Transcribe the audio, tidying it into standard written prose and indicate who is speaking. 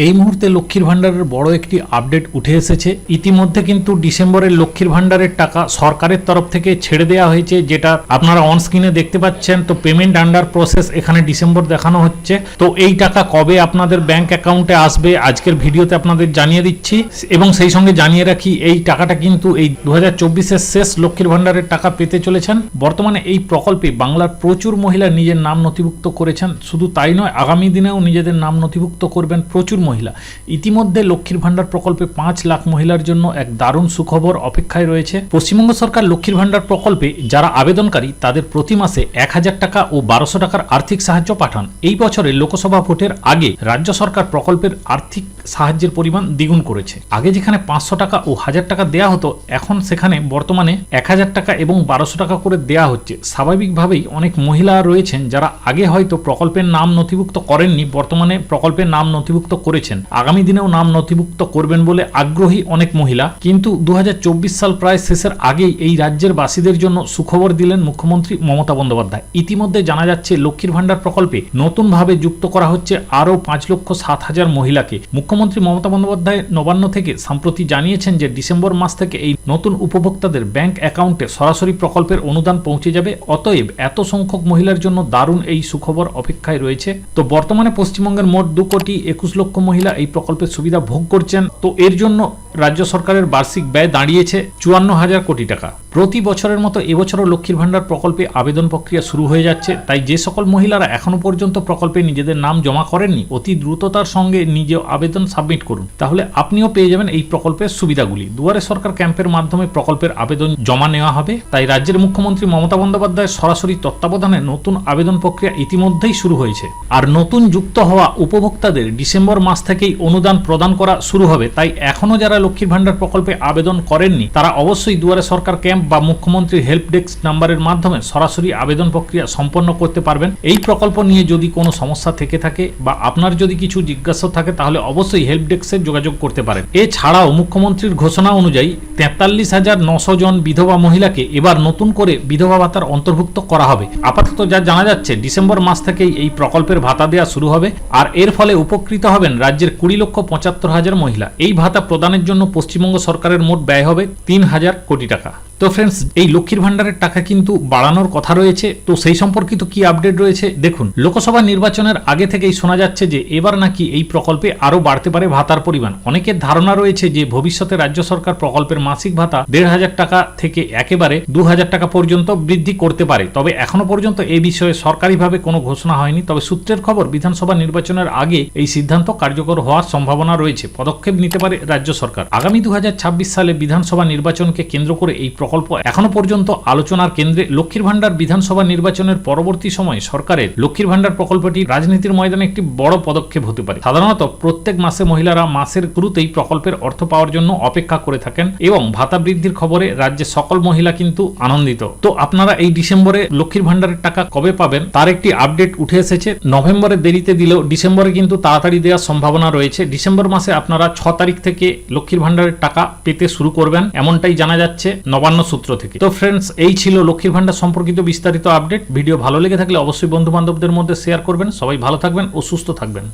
Speaker 1: এই মুহূর্তে লক্ষ্মীর ভান্ডারের বড় একটি আপডেট উঠে এসেছে। ইতিমধ্যে কিন্তু ডিসেম্বরের লক্ষ্মীর ভান্ডারের টাকা সরকারের তরফ থেকে ছেড়ে দেওয়া হয়েছে, যেটা আপনারা অন স্ক্রিনে দেখতে পাচ্ছেন। তো পেমেন্ট আন্ডার প্রসেস এখানে ডিসেম্বর দেখানো হচ্ছে। তো এই টাকা কবে আপনাদের ব্যাংক অ্যাকাউন্টে আসবে আজকের ভিডিওতে আপনাদের জানিয়ে দিচ্ছি, এবং সেই সঙ্গে জানিয়ে রাখি এই টাকাটা কিন্তু এই 2024-এর শেষ লক্ষ্মীর ভান্ডারের টাকা পেতে চলেছেন। বর্তমানে এই প্রকল্পে বাংলার প্রচুর মহিলা নিজের নাম নথিভুক্ত করেছেন। শুধু তাই নয়, আগামী দিনেও নিজেদের নাম নথিভুক্ত করবেন প্রচুর মহিলা। ইতিমধ্যে লক্ষ্মীর ভান্ডার প্রকল্পে 5 লাখ মহিলার জন্য এক দারুণ সুখবর অপেক্ষায় রয়েছে। পশ্চিমবঙ্গ সরকার লক্ষ্মীর ভান্ডার প্রকল্পে যারা আবেদনকারী তাদের প্রতি মাসে 1000 টাকা ও 1200 টাকার আর্থিক সাহায্য পাঠান। এই বছরে লোকসভা ভোটের আগে রাজ্য সরকার প্রকল্পের আর্থিক সাহায্যের পরিমাণ দ্বিগুণ করেছে। আগে যেখানে 500 টাকা ও 1000 টাকা দেয়া হতো, এখন সেখানে বর্তমানে 1000 টাকা এবং 1200 টাকা করে দেয়া হচ্ছে। স্বাভাবিকভাবেই অনেক মহিলা রয়েছেন যারা আগে হয়তো প্রকল্পের নাম নথিভুক্ত করেননি, বর্তমানে প্রকল্পের নাম নথিভুক্ত করেছেন। আগামী দিনেও নাম নথিভুক্ত করবেন বলে আগ্রহী অনেক মহিলা। কিন্তু 2024 সাল প্রায় শেষের আগেই এই রাজ্যের বাসীদের জন্য সুখবর দিলেন মুখ্যমন্ত্রী মমতা বন্দ্যোপাধ্যায়। ইতিমধ্যে জানা যাচ্ছে লক্ষ্মীর ভান্ডার প্রকল্পে নতুনভাবে যুক্ত করা হচ্ছে আরও 5,07,000 মহিলাকে। মুখ্যমন্ত্রী মমতা বন্দ্যোপাধ্যায় নবান্ন থেকে সম্প্রতি জানিয়েছেন যে ডিসেম্বর মাস থেকে এই নতুন উপভোক্তাদের ব্যাংক অ্যাকাউন্টে সরাসরি প্রকল্পের অনুদান পৌঁছে যাবে। অতএব এত সংখ্যক মহিলার জন্য দারুণ এই সুখবর অপেক্ষায় রয়েছে। তো বর্তমানে পশ্চিমবঙ্গের মোট 2,21 লক্ষ মহিলা এই প্রকল্পের সুবিধা ভোগ করছেন। তো এর জন্য রাজ্য সরকারের বার্ষিক ব্যয় দাঁড়িয়েছে 54,000 কোটি টাকা। প্রতি বছরের মতো এবছরও লক্ষ্মীর ভান্ডার প্রকল্পে আবেদন প্রক্রিয়া শুরু হয়ে যাচ্ছে। তাই যে সকল মহিলারা এখনো পর্যন্ত প্রকল্পে নিজেদের নাম জমা করেননি, অতি দ্রুততার সঙ্গে নিজে আবেদন সাবমিট করুন, তাহলে আপনিও পেয়ে যাবেন এই প্রকল্পের সুবিধাগুলি। দুয়ারে সরকার ক্যাম্পের মাধ্যমে প্রকল্পের আবেদন জমা নেওয়া হবে। তাই রাজ্যের মুখ্যমন্ত্রী মমতা বন্দ্যোপাধ্যায়ের সরাসরি তত্ত্বাবধানে নতুন আবেদন প্রক্রিয়া ইতিমধ্যেই শুরু হয়েছে। আর নতুন যুক্ত হওয়া উপভোক্তাদের ডিসেম্বর মাস থেকেই অনুদান প্রদান করা শুরু হবে। তাই এখনো যারা লক্ষ্মীর ভান্ডার প্রকল্পে আবেদন করেননি তারা অবশ্যই দুয়ারে সরকার ক্যাম্প বা মুখ্যমন্ত্রীর হেল্প ডেস্ক নাম্বারের মাধ্যমে সরাসরি আবেদন প্রক্রিয়া সম্পন্ন করতে পারবেন। এই প্রকল্প নিয়ে যদি কোনো সমস্যা থেকে থাকে বা আপনার যদি কিছু জিজ্ঞাসা থাকে তাহলে অবশ্যই হেল্প ডেস্কে যোগাযোগ করতে পারেন। এছাড়াও মুখ্যমন্ত্রীর ঘোষণা অনুযায়ী 43,900 জন বিধবা মহিলাকে এবার নতুন করে বিধবা ভাতার অন্তর্ভুক্ত করা হবে। আপাতত যা জানা যাচ্ছে ডিসেম্বর মাস থেকেই এই প্রকল্পের ভাতা দেওয়া শুরু হবে। আর এর ফলে উপকৃত হবেন রাজ্যের 20,75,000 মহিলা। এই ভাতা প্রদানের জন্য পশ্চিমবঙ্গ সরকারের মোট ব্যয় হবে 3,000 কোটি টাকা। তো ফ্রেন্ডস, এই লক্ষ্মীর ভান্ডারের টাকা কিন্তু বাড়ানোর কথা রয়েছে। তো সেই সম্পর্কিত কি আপডেট রয়েছে দেখুন। লোকসভা নির্বাচনের আগে থেকেই শোনা যাচ্ছে যে এবার নাকি এই প্রকল্পে আরো বাড়তে পারে ভাতার পরিমাণ। অনেকের ধারণা রয়েছে যে ভবিষ্যতে রাজ্য সরকার প্রকল্পের মাসিক ভাতা 1,500 টাকা থেকে একেবারে 2,000 টাকা পর্যন্ত বৃদ্ধি করতে পারে। তবে এখনো পর্যন্ত এই বিষয়ে সরকারিভাবে কোনো ঘোষণা হয়নি। তবে সূত্রের খবর, বিধানসভা নির্বাচনের আগে এই সিদ্ধান্ত কার্যকর হওয়ার সম্ভাবনা রয়েছে। পদক্ষেপ নিতে পারে রাজ্য সরকার। আগামী 2026 সালে বিধানসভা নির্বাচনকে কেন্দ্র করে এই প্রকল্প এখনো পর্যন্ত আলোচনার কেন্দ্রে। লক্ষ্মীর ভান্ডার বিধানসভা নির্বাচনের পরবর্তী সময়ে সরকারের লক্ষ্মীর ভান্ডার প্রকল্পটি রাজনীতির ময়দানে একটি বড় পদক্ষেপ হতে পারে। সাধারণত প্রত্যেক মাসে মহিলারা মাসের শুরুতেই প্রকল্পের অর্থ পাওয়ার জন্য অপেক্ষা করে থাকেন এবং ভাতা বৃদ্ধির খবরে রাজ্যের সকল মহিলা কিন্তু আনন্দিত। তো আপনারা এই ডিসেম্বরে লক্ষ্মীর ভান্ডারের টাকা কবে পাবেন তার একটি আপডেট উঠে এসেছে। নভেম্বরে দেরিতে দিলেও ডিসেম্বরে কিন্তু তাড়াতাড়ি দেওয়ার সম্ভাবনা রয়েছে। ডিসেম্বর মাসে আপনারা 6 তারিখ থেকে লক্ষ্মীর ভান্ডারের টাকা পেতে শুরু করবেন, এমনটাই জানা যাচ্ছে নবান্ন সূত্র থেকে। তো ফ্রেন্ডস, এই ছিল লক্ষ্মীর ভান্ডার সম্পর্কিত বিস্তারিত আপডেট। ভিডিও ভালো লেগে থাকলে অবশ্যই বন্ধু বান্ধবদের মধ্যে শেয়ার করবেন। সবাই ভালো থাকবেন ও সুস্থ থাকবেন।